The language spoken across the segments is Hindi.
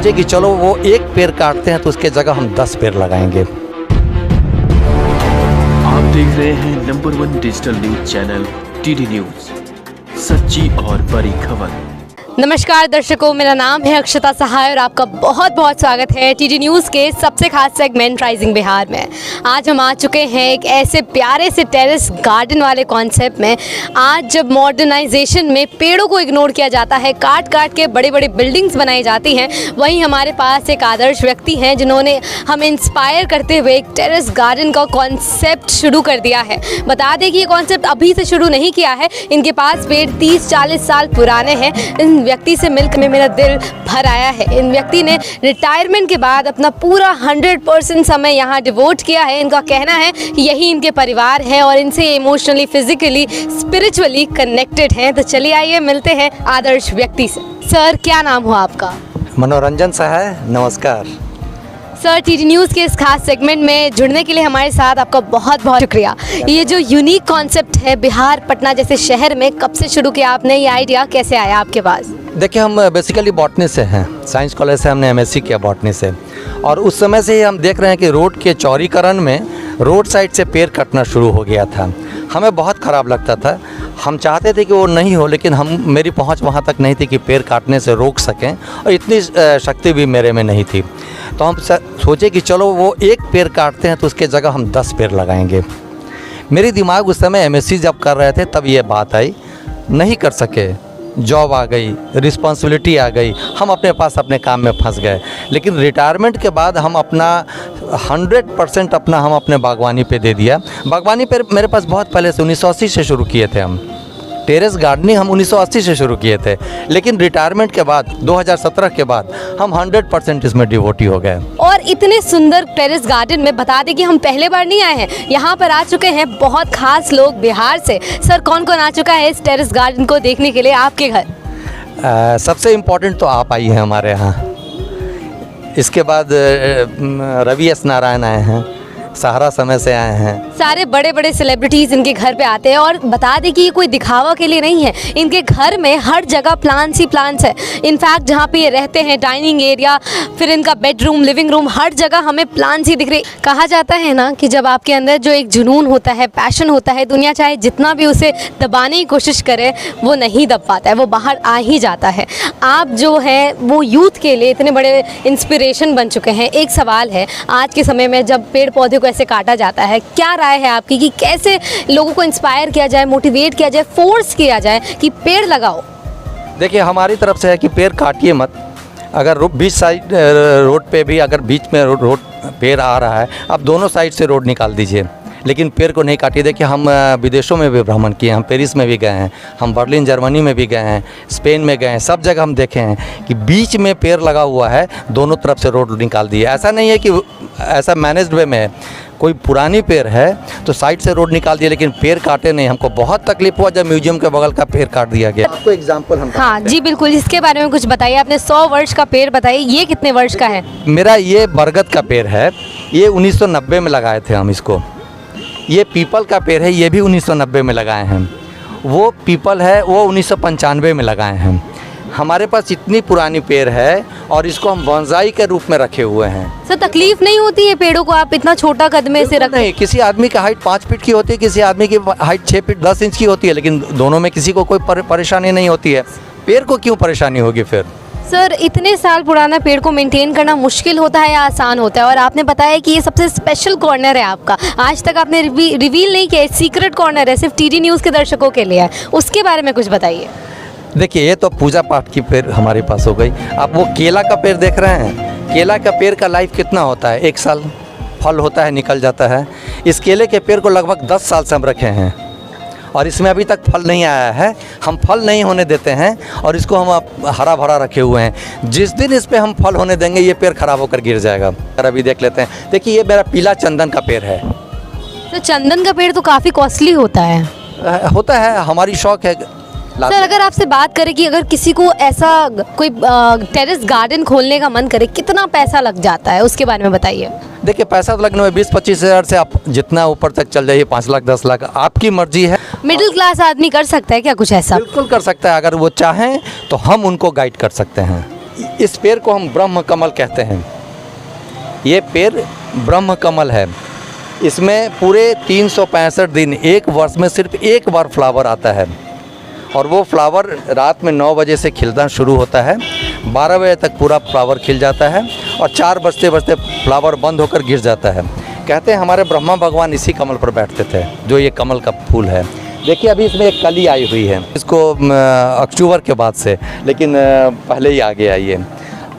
सोचे कि चलो वो एक पेड़ काटते हैं तो उसके जगह हम 10 पेड़ लगाएंगे। आप देख रहे हैं number 1 digital news channel TD news, सच्ची और बड़ी खबर। नमस्कार दर्शकों, मेरा नाम है अक्षता सहाय और आपका बहुत बहुत स्वागत है टीडी न्यूज़ के सबसे खास सेगमेंट राइजिंग बिहार में। आज हम आ चुके हैं एक ऐसे प्यारे से टेरेस गार्डन वाले कॉन्सेप्ट में। आज जब मॉडर्नाइजेशन में पेड़ों को इग्नोर किया जाता है, काट काट के बड़ी बड़ी बिल्डिंग्स बनाई जाती हैं, वहीं हमारे पास एक आदर्श व्यक्ति हैं जिन्होंने हमें इंस्पायर करते हुए एक टेरेस गार्डन का कॉन्सेप्ट शुरू कर दिया है। बता दें कि ये कॉन्सेप्ट अभी से शुरू नहीं किया है, इनके पास पेड़ 30-40 साल पुराने हैं। इन व्यक्ति से मिलकर में मेरा दिल भर आया है। इन व्यक्ति ने रिटायरमेंट के बाद अपना पूरा 100% समय यहाँ डिवोट किया है। इनका कहना है कि यही इनके परिवार है और इनसे इमोशनली, फिजिकली, स्पिरिचुअली कनेक्टेड हैं। तो चलिए आइए मिलते हैं आदर्श व्यक्ति से। सर, क्या नाम हुआ आपका? मनोरंजन सहाय, नमस्कार। सर, टीडी न्यूज़ के इस खास सेगमेंट में जुड़ने के लिए हमारे साथ आपका बहुत बहुत शुक्रिया। ये जो यूनिक कॉन्सेप्ट है बिहार, पटना जैसे शहर में, कब से शुरू किया आपने? ये आइडिया कैसे आया आपके पास? देखिए, हम बेसिकली बॉटनी से हैं। साइंस कॉलेज से हमने MSc किया बॉटनी से, और उस समय से ही हम देख रहे हैं कि रोड के चौड़ीकरण में रोड साइड से पेड़ कटना शुरू हो गया था। हमें बहुत ख़राब लगता था। हम चाहते थे कि वो नहीं हो, लेकिन मेरी पहुंच वहां तक नहीं थी कि पेड़ काटने से रोक सकें, और इतनी शक्ति भी मेरे में नहीं थी। तो हम सोचे कि चलो वो एक पेड़ काटते हैं तो उसके जगह हम 10 पेड़ लगाएंगे। मेरी दिमाग उस समय MSc जब कर रहे थे तब ये बात आई, नहीं कर सके। जॉब आ गई, रिस्पॉन्सिबिलिटी आ गई, हम अपने पास अपने काम में फंस गए। लेकिन रिटायरमेंट के बाद हम अपना 100% अपना हम अपने बागवानी पे दे दिया। बागवानी पे मेरे पास बहुत पहले से 1980 से शुरू किए थे हम। टेरेस गार्डनिंग हम 1980 से शुरू किए थे, लेकिन रिटायरमेंट के बाद 2017 के बाद हम 100% इसमें डिवोटी हो गए। और इतने सुंदर टेरेस गार्डन में बता दें कि हम पहले बार नहीं आए हैं, यहाँ पर आ चुके हैं बहुत खास लोग बिहार से। सर, कौन कौन आ चुका है इस टेरेस गार्डन को देखने के लिए आपके घर? सबसे इम्पोर्टेंट तो आप आई हैं हमारे यहाँ। इसके बाद रवि एस नारायण आए हैं, सहारा समय से आए हैं। सारे बड़े बड़े सेलिब्रिटीज़ इनके घर पे आते हैं। और बता दें कि ये कोई दिखावा के लिए नहीं है, इनके घर में हर जगह प्लांट्स ही प्लांट्स है। इनफैक्ट जहाँ पे ये रहते हैं, डाइनिंग एरिया, फिर इनका बेडरूम, लिविंग रूम, हर जगह हमें प्लांट्स ही दिख रहे। कहा जाता है ना कि जब आपके अंदर जो एक जुनून होता है, पैशन होता है, दुनिया चाहे जितना भी उसे दबाने की कोशिश करे, वो नहीं दब पाता है, वो बाहर आ ही जाता है। आप जो है वो यूथ के लिए इतने बड़े इंस्पिरेशन बन चुके हैं। एक सवाल है, आज के समय में जब पेड़ पौधे को ऐसे काटा जाता है, क्या राय है आपकी कि कैसे लोगों को इंस्पायर किया जाए, मोटिवेट किया जाए, फोर्स किया जाए कि पेड़ लगाओ? देखिए, हमारी तरफ से है कि पेड़ काटिए मत। अगर बीच साइड रोड पे भी अगर बीच में रोड पेड़ आ रहा है, आप दोनों साइड से रोड निकाल दीजिए, लेकिन पेड़ को नहीं काटिए। देखिए, हम विदेशों में भी भ्रमण किए, हम पेरिस में भी गए हैं, हम बर्लिन जर्मनी में भी गए हैं, स्पेन में गए हैं, सब जगह हम देखे हैं कि बीच में पेड़ लगा हुआ है, दोनों तरफ से रोड निकाल दिए। ऐसा नहीं है कि ऐसा मैनेज्ड वे में है। कोई पुरानी पेड़ है तो साइड से रोड निकाल दिया, लेकिन पेड़ काटे नहीं। हमको बहुत तकलीफ हुआ जब म्यूजियम के बगल का पेड़ काट दिया गया। आपको एग्जांपल हम हाँ जी, बिल्कुल, इसके बारे में कुछ बताइए। आपने 100 वर्ष का पेड़ बताइए, ये कितने वर्ष का है? मेरा ये बरगद का पेड़ है, ये 1990 में लगाए थे हम इसको। ये पीपल का पेड़ है, ये भी 1990 में लगाए हैं। वो पीपल है, वो 1995 में लगाए हैं। हमारे पास इतनी पुरानी पेड़ है और इसको हम बोनसाई के रूप में रखे हुए हैं। सर, तकलीफ नहीं होती है पेड़ों को आप इतना छोटा कदमे से रखते? नहीं, किसी आदमी की हाइट 5 फीट की होती है, किसी आदमी की हाइट 6 फीट 10 इंच की होती है, लेकिन दोनों में किसी को कोई परेशानी नहीं होती है। पेड़ को क्यों परेशानी होगी फिर? सर, इतने साल पुराना पेड़ को मेंटेन करना मुश्किल होता है या आसान होता है? और आपने बताया कि ये सबसे स्पेशल कॉर्नर है आपका, आज तक आपने रिवील नहीं किया, सीक्रेट कॉर्नर है, सिर्फ टीडी न्यूज़ के दर्शकों के लिए है, उसके बारे में कुछ बताइए। देखिए, ये तो पूजा पाठ की पेड़ हमारे पास हो गई। आप वो केला का पेड़ देख रहे हैं, केला का पेड़ का लाइफ कितना होता है? 1 साल फल होता है, निकल जाता है। इस केले के पेड़ को लगभग 10 साल से हम रखे हैं और इसमें अभी तक फल नहीं आया है। हम फल नहीं होने देते हैं और इसको हम हरा भरा रखे हुए हैं। जिस दिन इस पर हम फल होने देंगे, ये पेड़ खराब होकर गिर जाएगा। अभी देख लेते हैं। देखिए, ये मेरा पीला चंदन का पेड़ है। तो चंदन का पेड़ तो काफ़ी कॉस्टली होता है। हमारी शौक है। सर, अगर आपसे बात करें कि अगर किसी को ऐसा कोई टेरेस गार्डन खोलने का मन करे, कितना पैसा लग जाता है, उसके बारे में बताइए। देखिए, पैसा तो लगने में 20-25 हज़ार से आप जितना ऊपर तक चल जाइए, 5 लाख 10 लाख, आपकी मर्जी है। मिडिल क्लास आदमी कर सकता है क्या कुछ ऐसा? बिल्कुल कर सकता है, अगर वो चाहें तो हम उनको गाइड कर सकते हैं। इस पेड़ को हम ब्रह्म कमल कहते हैं। ये पेड़ ब्रह्म कमल है। इसमें पूरे 365 दिन, एक वर्ष में सिर्फ एक बार फ्लावर आता है, और वो फ्लावर रात में 9 बजे से खिलना शुरू होता है, 12 बजे तक पूरा फ्लावर खिल जाता है, और 4 बजते बजते फ्लावर बंद होकर गिर जाता है। कहते हैं हमारे ब्रह्मा भगवान इसी कमल पर बैठते थे, जो ये कमल का फूल है। देखिए अभी इसमें एक कली आई हुई है, इसको अक्टूबर के बाद से, लेकिन पहले ही आ गया ये।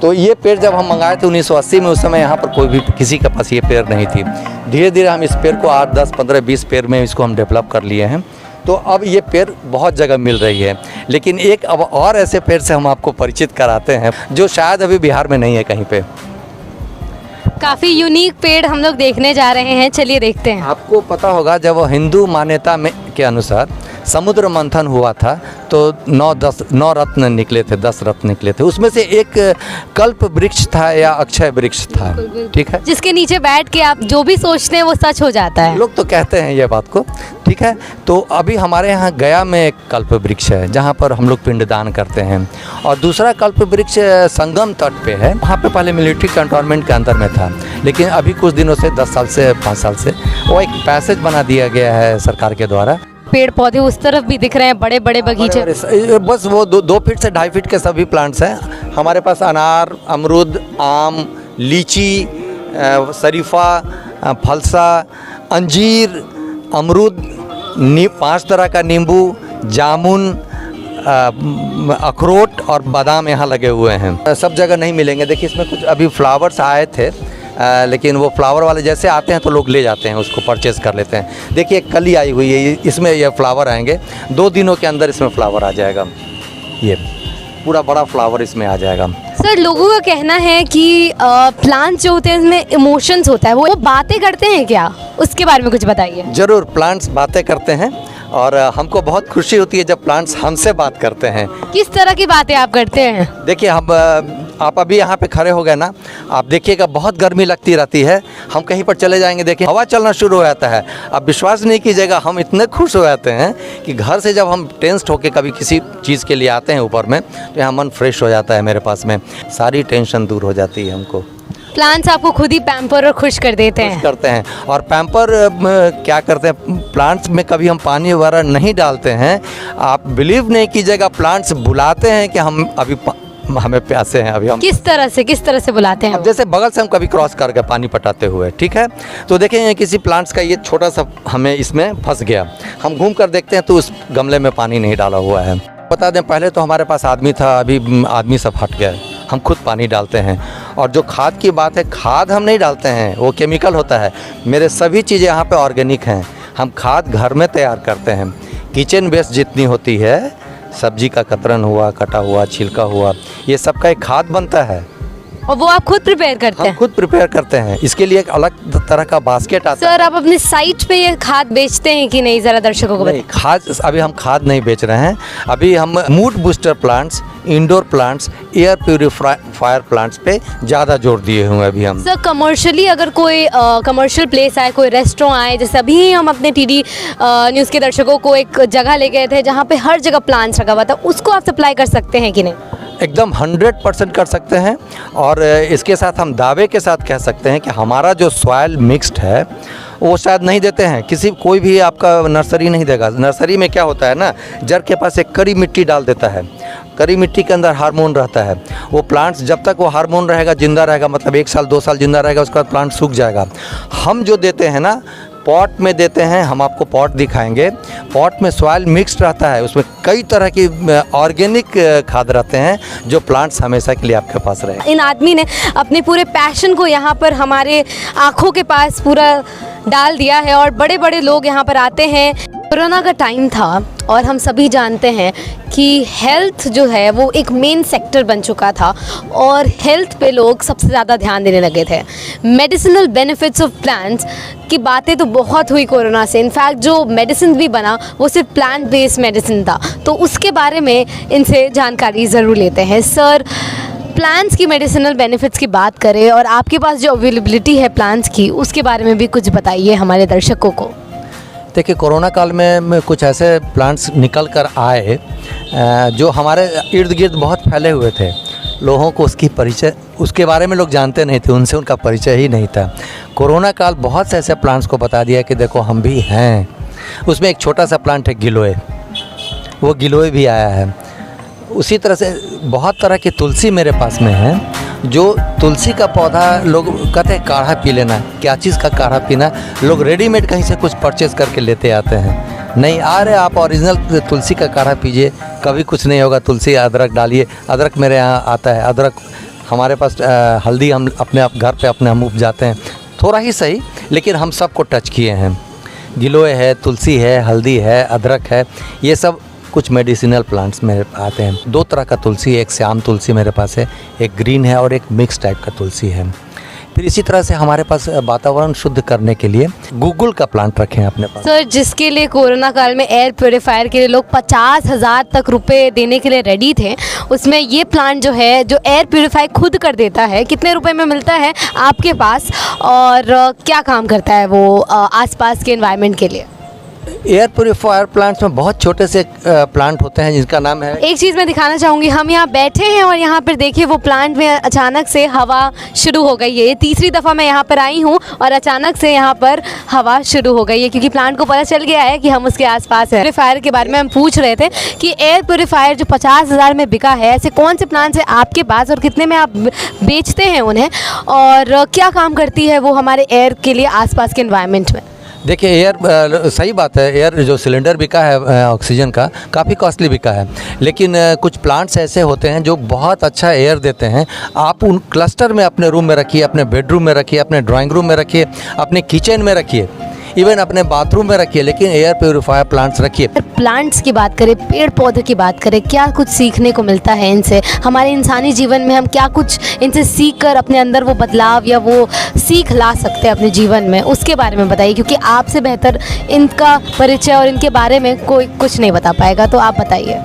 तो ये पेड़ जब हम मंगाए थे 1980 में, उस समय यहाँ पर कोई भी किसी के पास ये पेड़ नहीं थी। धीरे धीरे हम इस पेड़ को 8, 10, 15, 20 पेड़ में इसको हम डेवलप कर लिए हैं। तो अब ये पेड़ बहुत जगह मिल रही है, लेकिन एक अब और ऐसे पेड़ से हम आपको परिचित कराते हैं जो शायद अभी बिहार में नहीं है कहीं पे। काफ़ी यूनिक पेड़ हम लोग देखने जा रहे हैं, चलिए देखते हैं। आपको पता होगा जब हिंदू मान्यता में के अनुसार समुद्र मंथन हुआ था तो 9 रत्न निकले थे, 10 रत्न निकले थे। उसमें से एक कल्प वृक्ष था या अक्षय वृक्ष था, ठीक है, जिसके नीचे बैठ के आप जो भी सोचते हैं वो सच हो जाता है। लोग तो कहते हैं ये बात को, ठीक है। तो अभी हमारे यहाँ गया में एक कल्प वृक्ष है जहाँ पर हम लोग पिंडदान करते हैं, और दूसरा कल्प वृक्ष संगम तट पे है। वहाँ पे पहले मिलिट्री कंटोनमेंट के अंदर में था, लेकिन अभी कुछ दिनों से 10 साल से 5 साल से वो एक पैसेज बना दिया गया है सरकार के द्वारा। पेड़ पौधे उस तरफ भी दिख रहे हैं, बड़े बड़े बगीचे। बस वो 2 फीट से 2.5 फीट के सभी प्लांट्स हैं हमारे पास। अनार, अमरूद, आम, लीची, शरीफा, फलसा, अंजीर, अमरूद, 5 तरह का नींबू, जामुन, अखरोट और बादाम यहाँ लगे हुए हैं। सब जगह नहीं मिलेंगे। देखिए इसमें कुछ अभी फ्लावर्स आए थे, लेकिन वो फ्लावर वाले जैसे आते हैं तो लोग ले जाते हैं, उसको परचेज़ कर लेते हैं। देखिए एक कली आई हुई है, इसमें ये फ्लावर आएंगे, 2 दिनों के अंदर इसमें फ्लावर आ जाएगा। ये पूरा बड़ा फ्लावर इसमें आ जाएगा। सर, लोगों का कहना है कि प्लांट्स जो होते हैं इसमें इमोशंस होता है, वो बातें करते हैं क्या? उसके बारे में कुछ बताइए। ज़रूर, प्लांट्स बातें करते हैं, और हमको बहुत खुशी होती है जब प्लांट्स हमसे बात करते हैं। किस तरह की बातें आप करते हैं? देखिए आप अभी यहाँ पे खड़े हो गए ना, आप देखिएगा बहुत गर्मी लगती रहती है, हम कहीं पर चले जाएंगे, देखिए हवा चलना शुरू हो जाता है। आप विश्वास नहीं कीजिएगा, हम इतने खुश हो जाते हैं कि घर से जब हम टेंस्ड होकर कभी किसी चीज़ के लिए आते हैं ऊपर में, तो यहाँ मन फ्रेश हो जाता है। मेरे पास में सारी टेंशन दूर हो जाती है हमको। प्लांट्स आपको खुद ही पैम्पर और खुश कर देते हैं? करते हैं। और पैम्पर क्या करते हैं, प्लांट्स में कभी हम पानी वगैरह नहीं डालते हैं। आप बिलीव नहीं कीजिएगा, प्लांट्स बुलाते हैं कि हम अभी हमें प्यासे हैं, अभी हम। किस तरह से बुलाते हैं? अब जैसे बगल से हम कभी क्रॉस करके पानी पटाते हुए, ठीक है, तो देखें किसी प्लांट्स का ये छोटा सा हमें इसमें फंस गया, हम घूम कर देखते हैं तो उस गमले में पानी नहीं डाला हुआ है। बता दें, पहले तो हमारे पास आदमी था, अभी आदमी सब हट गया, हम खुद पानी डालते हैं। और जो खाद की बात है, खाद हम नहीं डालते हैं, वो केमिकल होता है। मेरे सभी चीज़ें यहाँ पे ऑर्गेनिक हैं। हम खाद घर में तैयार करते हैं। किचन वेस्ट जितनी होती है, सब्जी का कतरन हुआ, कटा हुआ, छिलका हुआ, ये सब का एक खाद बनता है, और वो आप खुद प्रिपेयर करते हैं? हम खुद प्रिपेयर करते हैं। इसके लिए एक अलग तरह का बास्केट आता है। सर, आप अपने साइट पे ये खाद बेचते हैं कि नहीं, ज़रा दर्शकों को बताइए। खाद अभी हम खाद नहीं बेच रहे हैं। अभी हम mood booster plants, indoor plants, air purifier plants पे ज़्यादा जोर दिए हुए हैं अभी हम। सर, कमर्शियली अगर कोई कमर्शियल प्लेस आए, कोई रेस्टोरेंट आए, जैसे अभी हम अपने टीडी न्यूज़ के दर्शकों को एक जगह ले गए थे जहाँ पे हर जगह प्लांट्स रखा हुआ था, उसको आप सप्लाई कर सकते हैं कि नहीं? एकदम 100% कर सकते हैं। और इसके साथ हम दावे के साथ कह सकते हैं कि हमारा जो सॉइल मिक्स्ड है वो शायद नहीं देते हैं, कोई भी आपका नर्सरी नहीं देगा। नर्सरी में क्या होता है ना, जड़ के पास एक कड़ी मिट्टी डाल देता है। कड़ी मिट्टी के अंदर हार्मोन रहता है। वो प्लांट्स जब तक वो हार्मोन रहेगा, जिंदा रहेगा, मतलब 1 साल 2 साल जिंदा रहेगा, उसके बाद प्लांट सूख जाएगा। हम जो देते हैं ना, पॉट में देते हैं। हम आपको पॉट दिखाएंगे। पॉट में सॉइल मिक्स्ड रहता है, उसमें कई तरह की ऑर्गेनिक खाद रहते हैं जो प्लांट्स हमेशा के लिए आपके पास रहे। इन आदमी ने अपने पूरे पैशन को यहाँ पर हमारे आँखों के पास पूरा डाल दिया है, और बड़े बड़े लोग यहाँ पर आते हैं। कोरोना का टाइम था और हम सभी जानते हैं कि हेल्थ जो है वो एक मेन सेक्टर बन चुका था, और हेल्थ पे लोग सबसे ज़्यादा ध्यान देने लगे थे। मेडिसिनल बेनिफिट्स ऑफ प्लांट्स की बातें तो बहुत हुई कोरोना से। इनफैक्ट जो मेडिसिन भी बना वो सिर्फ प्लांट बेस्ड मेडिसिन था, तो उसके बारे में इनसे जानकारी ज़रूर लेते हैं। सर, प्लांट्स की मेडिसिनल बेनिफिट्स की बात करें और आपके पास जो अवेलेबिलिटी है प्लांट्स की, उसके बारे में भी कुछ बताइए हमारे दर्शकों को। देखिए, कोरोना काल में कुछ ऐसे प्लांट्स निकल कर आए जो हमारे इर्द गिर्द बहुत फैले हुए थे, लोगों को उसकी परिचय, उसके बारे में लोग जानते नहीं थे, उनसे उनका परिचय ही नहीं था। कोरोना काल बहुत से ऐसे प्लांट्स को बता दिया कि देखो हम भी हैं। उसमें एक छोटा सा प्लांट है गिलोय, वो गिलोय भी आया है। उसी तरह से बहुत तरह की तुलसी मेरे पास में है, जो तुलसी का पौधा लोग कहते हैं काढ़ा पी लेना, क्या चीज़ का काढ़ा पीना, लोग रेडीमेड कहीं से कुछ परचेज़ करके लेते आते हैं। नहीं, आ रहे आप ओरिजिनल तुलसी का काढ़ा पीजिए, कभी कुछ नहीं होगा। तुलसी अदरक डालिए, अदरक मेरे यहाँ आता है, अदरक हमारे पास हल्दी हम अपने आप घर पे अपने हम उपजाते हैं, थोड़ा ही सही, लेकिन हम सबको टच किए हैं। गिलोय है, तुलसी है, हल्दी है, अदरक है, ये सब कुछ मेडिसिनल प्लांट्स मेरे आते हैं। 2 तरह का तुलसी है, एक श्याम तुलसी मेरे पास है, एक ग्रीन है और एक मिक्स टाइप का तुलसी है। फिर इसी तरह से हमारे पास वातावरण शुद्ध करने के लिए गूगल का प्लांट रखे हैं अपने पास। सर, जिसके लिए कोरोना काल में एयर प्योरीफायर के लिए लोग 50,000 तक रुपए देने के लिए रेडी थे, उसमें ये प्लांट जो है, जो एयर प्योरीफाई खुद कर देता है, कितने रुपए में मिलता है आपके पास और क्या काम करता है वो आसपास के एनवायरनमेंट के लिए? एयर प्योरीफायर प्लांट्स में बहुत छोटे से प्लांट होते हैं जिनका नाम है, एक चीज़ मैं दिखाना चाहूँगी, हम यहाँ बैठे हैं और यहाँ पर देखिए वो प्लांट में अचानक से हवा शुरू हो गई है। ये तीसरी दफ़ा मैं यहाँ पर आई हूँ और अचानक से यहाँ पर हवा शुरू हो गई है, क्योंकि प्लांट को पता चल गया है कि हम उसके आसपास हैं। प्योरीफायर के बारे में हम पूछ रहे थे कि एयर प्योरीफायर जो 50,000 में बिका है, ऐसे कौन से प्लांट्स हैं आपके पास और कितने में आप बेचते हैं उन्हें, और क्या काम करती है वो हमारे एयर के लिए आसपास के एनवायरनमेंट में? देखिए एयर, सही बात है, एयर जो सिलेंडर बिका है ऑक्सीजन का, काफ़ी कॉस्टली बिका है, लेकिन कुछ प्लांट्स ऐसे होते हैं जो बहुत अच्छा एयर देते हैं। आप उन क्लस्टर में अपने रूम में रखिए, अपने बेडरूम में रखिए, अपने ड्राइंग रूम में रखिए, अपने किचन में रखिए, इवन अपने बाथरूम में रखिए, लेकिन एयर प्योरीफायर प्लांट्स रखिए। प्लांट्स की बात करें, पेड़ पौधे की बात करें, क्या कुछ सीखने को मिलता है इनसे? हमारे इंसानी जीवन में हम क्या कुछ इनसे सीख कर अपने अंदर वो बदलाव या वो सीख ला सकते हैं अपने जीवन में, उसके बारे में बताइए, क्योंकि आपसे बेहतर इनका परिचय और इनके बारे में कोई कुछ नहीं बता पाएगा, तो आप बताइए।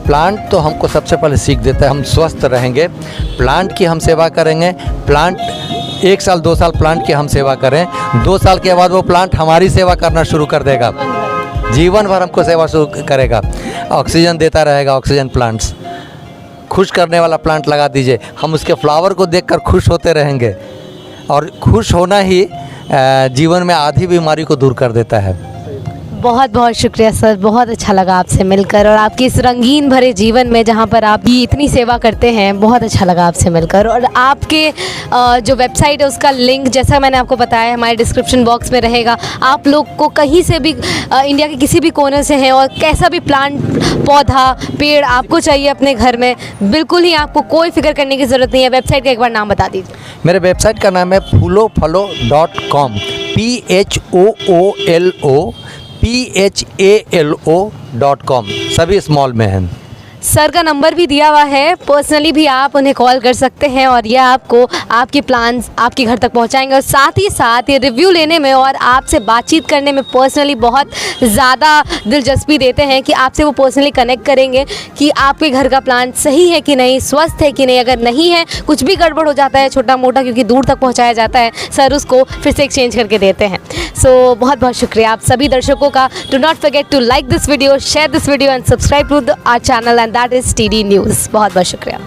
प्लांट तो हमको सबसे पहले सीख देता है, हम स्वस्थ रहेंगे, प्लांट की हम सेवा करेंगे, प्लांट 1 साल 2 साल प्लांट की हम सेवा करें, 2 साल के बाद वो प्लांट हमारी सेवा करना शुरू कर देगा, जीवन भर हमको सेवा शुरू करेगा, ऑक्सीजन देता रहेगा। ऑक्सीजन प्लांट्स, खुश करने वाला प्लांट लगा दीजिए, हम उसके फ्लावर को देखकर खुश होते रहेंगे, और खुश होना ही जीवन में आधी बीमारी को दूर कर देता है। बहुत बहुत शुक्रिया सर, बहुत अच्छा लगा आपसे मिलकर, और आपके इस रंगीन भरे जीवन में जहाँ पर आप भी इतनी सेवा करते हैं, बहुत अच्छा लगा आपसे मिलकर। और आपके जो वेबसाइट है उसका लिंक, जैसा मैंने आपको बताया, हमारे डिस्क्रिप्शन बॉक्स में रहेगा। आप लोग को कहीं से भी इंडिया के किसी भी कोने से हैं और कैसा भी प्लांट पौधा पेड़ आपको चाहिए अपने घर में, बिल्कुल ही आपको कोई फिक्र करने की ज़रूरत नहीं है। वेबसाइट का एक बार नाम बता दीजिए। मेरे वेबसाइट का नाम है phoolofalo.com, PHOOLO PHALO.com, सभी स्मॉल में हैं। सर का नंबर भी दिया हुआ है, पर्सनली भी आप उन्हें कॉल कर सकते हैं और यह आपको आपके प्लान्स आपके घर तक पहुंचाएंगे, और साथ ही साथ ये रिव्यू लेने में और आपसे बातचीत करने में पर्सनली बहुत ज़्यादा दिलचस्पी देते हैं कि आपसे वो पर्सनली कनेक्ट करेंगे कि आपके घर का प्लांट सही है कि नहीं, स्वस्थ है कि नहीं। अगर नहीं है, कुछ भी गड़बड़ हो जाता है छोटा मोटा, क्योंकि दूर तक पहुँचाया जाता है, सर उसको फिर से एक्सचेंज करके देते हैं। सो बहुत बहुत शुक्रिया आप सभी दर्शकों का। Do not forget to like this video, share this video and subscribe to our channel, and that is TD news. बहुत बहुत शुक्रिया।